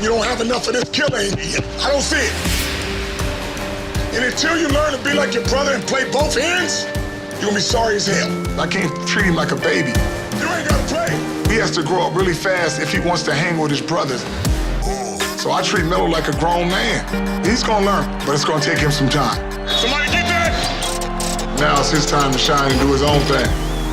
You don't have enough of this killer in you. I don't see it. And until you learn to be like your brother and play both ends, you're gonna be sorry as hell. I can't treat him like a baby. You ain't gotta play. He has to grow up really fast if he wants to hang with his brothers. So I treat Melo like a grown man. He's gonna learn, but it's gonna take him some time. Somebody get that! Now it's his time to shine and do his own thing.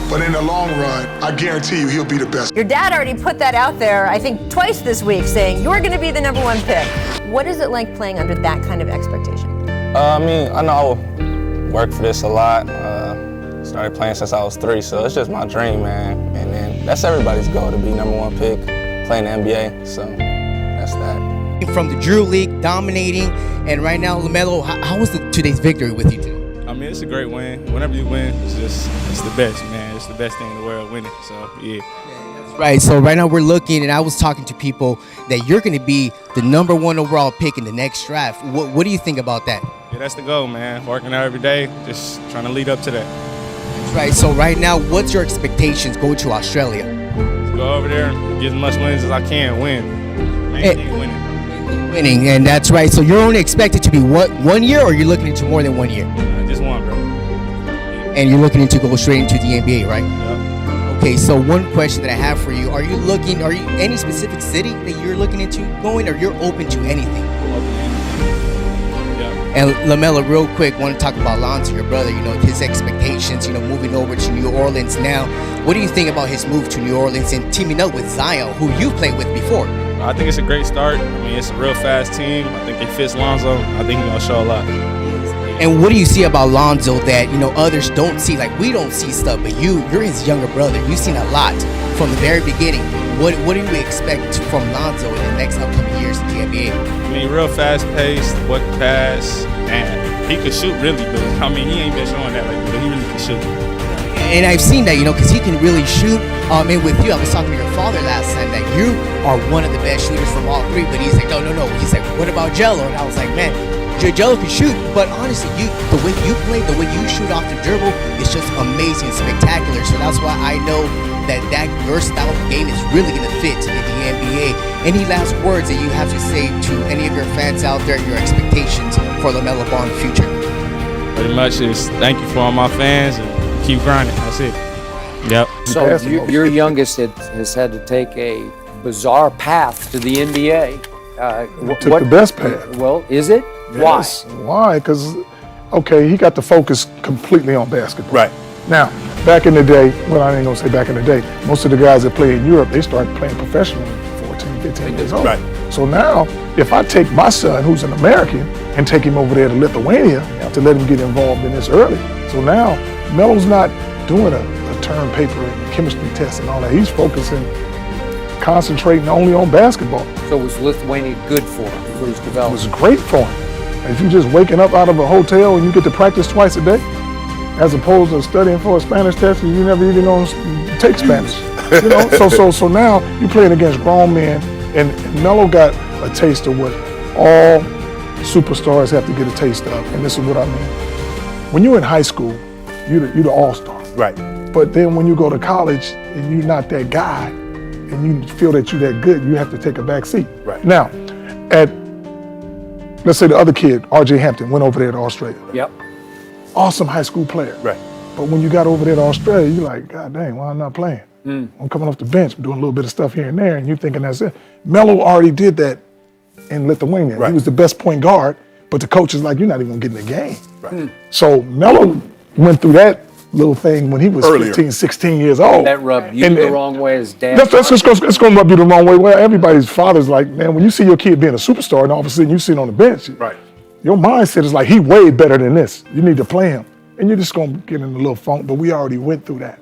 But in the long run, I guarantee you he'll be the best. Your dad already put that out there, I think, twice this week, saying you're going to be the #1 pick. What is it like playing under that kind of expectation? I know I worked for this a lot. Started playing since I was 3, so it's just my dream, man. And then that's everybody's goal, to be #1 pick, playing the NBA. So that's that. From the Drew League, dominating, and right now, LaMelo, how was today's victory with you two? It's a great win. Whenever you win, it's the best, man. It's the best thing in the world, winning. So, yeah. That's right. So right now we're looking, and I was talking to people that you're going to be the #1 overall pick in the next draft. What do you think about that? Yeah, that's the goal, man. Working out every day, just trying to lead up to that. That's right. So right now, what's your expectations going to Australia? Just go over there and get as much wins as I can, win. Maintain winning. And that's right. So you're only expected to be what, 1 year, or you're looking into more than 1 year? Just one, bro. And you're looking to go straight into the NBA, right? Yep. Okay, so one question that I have for you, are you any specific city that you're looking into going, or you're open to anything? Yeah. And LaMelo, real quick, want to talk about Lonzo, your brother, his expectations, moving over to New Orleans now. What do you think about his move to New Orleans and teaming up with Zion, who you played with before? I think it's a great start. It's a real fast team. I think it fits Lonzo. I think he's going to show a lot. And what do you see about Lonzo that, others don't see? Like, we don't see stuff, but you're his younger brother. You've seen a lot from the very beginning. What do we expect from Lonzo in the next upcoming years in the NBA? Real fast-paced, what pass, and he could shoot really, but he ain't been showing that lately, but he really can shoot. And I've seen that, because he can really shoot. And with you, I was talking to your father last time that you are one of the best shooters from all three, but he's like, no. He's like, what about Jello? And I was like, man, Jello can shoot, but honestly, the way you play, the way you shoot off the dribble, is just amazing, spectacular. So that's why I know that your style of game is really going to fit in the NBA. Any last words that you have to say to any of your fans out there, your expectations for LaMelo Ball in the future? Pretty much is thank you for all my fans and keep grinding. That's it. Yep. So your youngest has had to take a bizarre path to the NBA. Took the best path. Well, is it? Yes. Why? Because, he got to focus completely on basketball. Right. Now, back in the day, well, I ain't going to say back in the day, most of the guys that play in Europe, they started playing professionally at 14, 15 years old. Right. So now, if I take my son, who's an American, and take him over there to Lithuania to let him get involved in this early. So now, Melo's not doing a term paper and chemistry test and all that. He's focusing, concentrating only on basketball. So was Lithuania good for him, for his development? It was great for him. If you're just waking up out of a hotel and you get to practice twice a day, as opposed to studying for a Spanish test and you never even gonna take Spanish. So now you're playing against grown men, and Melo got a taste of what all superstars have to get a taste of, and this is what I mean. When you're in high school, you're the all-star. Right. But then when you go to college and you're not that guy, and you feel that you're that good, you have to take a back seat. Right. Now, let's say the other kid, R.J. Hampton, went over there to Australia. Yep. Awesome high school player. Right. But when you got over there to Australia, you're like, God dang, why am I not playing? I'm coming off the bench, I'm doing a little bit of stuff here and there, and you're thinking that's it. Melo already did that in Lithuania. Right. He was the best point guard, but the coach is like, you're not even gonna get in the game. Right. So Melo went through that little thing when he was 15, 16 years old. That rubbed you the wrong way as dad. It's going to rub you the wrong way. Well, everybody's father's like, man, when you see your kid being a superstar and all of a sudden you sit on the bench, right. Your mindset is like, he way better than this. You need to play him. And you're just going to get in a little funk, but we already went through that.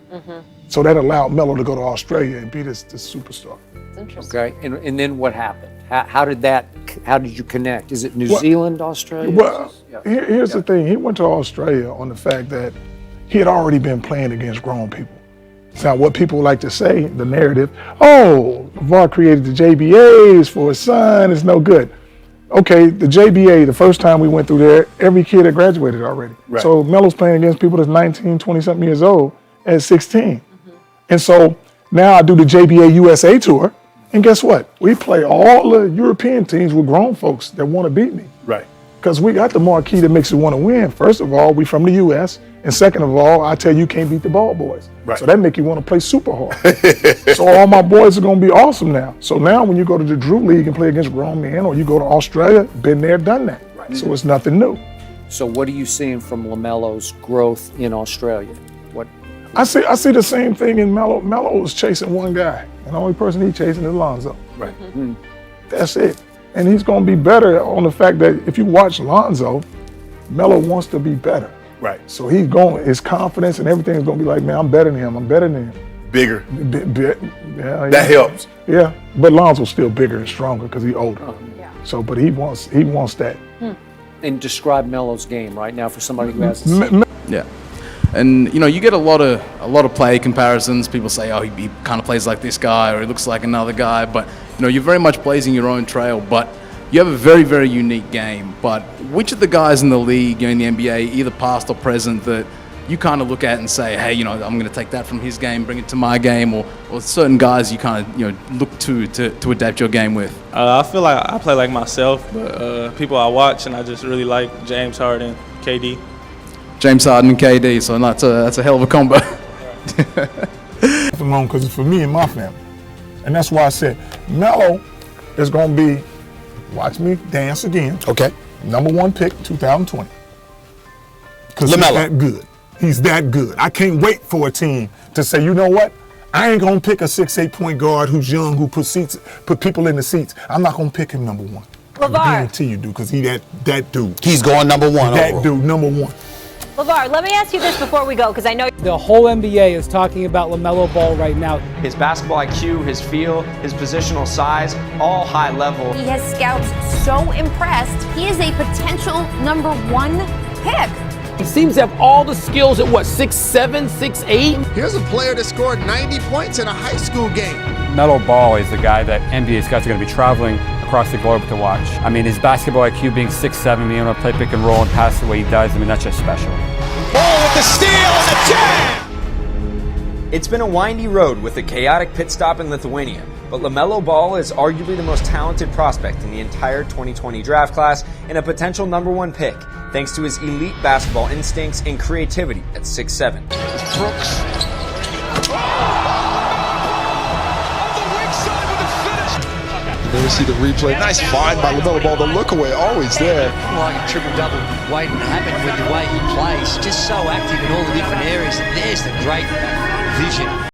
So that allowed Melo to go to Australia and be this superstar. That's interesting. Okay, and then what happened? How did you connect? Is it New Zealand, Australia? Well, here's the thing. He went to Australia on the fact that he had already been playing against grown people. Now, what people like to say, the narrative, LeVar created the JBAs for his son, it's no good. Okay, the JBA, the first time we went through there, every kid had graduated already. Right. So Melo's playing against people that's 19, 20-something years old at 16. And so now I do the JBA USA tour, And guess what? We play all the European teams with grown folks that want to beat me. Right. Because we got the marquee that makes you want to win. First of all, we from the U.S. And second of all, I tell you can't beat the ball boys. Right. So that make you want to play super hard. So all my boys are going to be awesome now. So now when you go to the Drew League and play against grown men, or you go to Australia, been there, done that. Right. So it's nothing new. So what are you seeing from LaMelo's growth in Australia? What? I see the same thing in Melo. Melo is chasing one guy, and the only person he's chasing is Lonzo. Right. That's it. And he's going to be better on the fact that if you watch Lonzo, Melo wants to be better. Right. So he's going, his confidence and everything is going to be like, man, I'm better than him. I'm better than him. Bigger. Yeah, That helps. Yeah, but Lonzo's still bigger and stronger because he's older. Yeah. So, but he wants that. And describe Melo's game right now for somebody who hasn't seen. Yeah. And you get a lot of play comparisons. People say, oh, he kind of plays like this guy, or he looks like another guy. But you're very much blazing your own trail. But you have a very, very unique game. But which of the guys in the league, in the NBA, either past or present, that you kind of look at and say, hey, I'm going to take that from his game, bring it to my game, or certain guys you kind of look to adapt your game with? I feel like I play like myself, but people I watch and I just really like James Harden, KD. James Harden and KD, so that's a hell of a combo. Nothing wrong because it's for me and my family. And that's why I said Melo is going to be, watch me dance again. Okay. #1 pick 2020. Because he's LaMelo. that good. He's that good. I can't wait for a team to say, you know what? I ain't going to pick a 6'8" point guard who's young, who put people in the seats. I'm not going to pick him #1. I LeVar. guarantee you do, because he that dude. He's going #1. That dude, #1. LeVar, let me ask you this before we go, because I know The whole NBA is talking about LaMelo Ball right now. His basketball IQ, his feel, his positional size, all high level. he has scouts so impressed. He is a potential #1 pick. He seems to have all the skills at 6'7", 6'8". Here's a player that scored 90 points in a high school game. LaMelo Ball is the guy that NBA scouts are going to be traveling across the globe to watch. I mean, his basketball IQ being 6'7", being able to play pick and roll and pass the way he does, I mean, that's just special. Ball with the steal and the jam! It's been a windy road with a chaotic pit stop in Lithuania, but LaMelo Ball is arguably the most talented prospect in the entire 2020 draft class and a potential #1 pick, thanks to his elite basketball instincts and creativity at 6'7". Brooks. There we see the replay. Nice find by LaMelo Ball. The look away always there. Like a triple-double waiting to happen with the way he plays. Just so active in all the different areas. There's the great vision.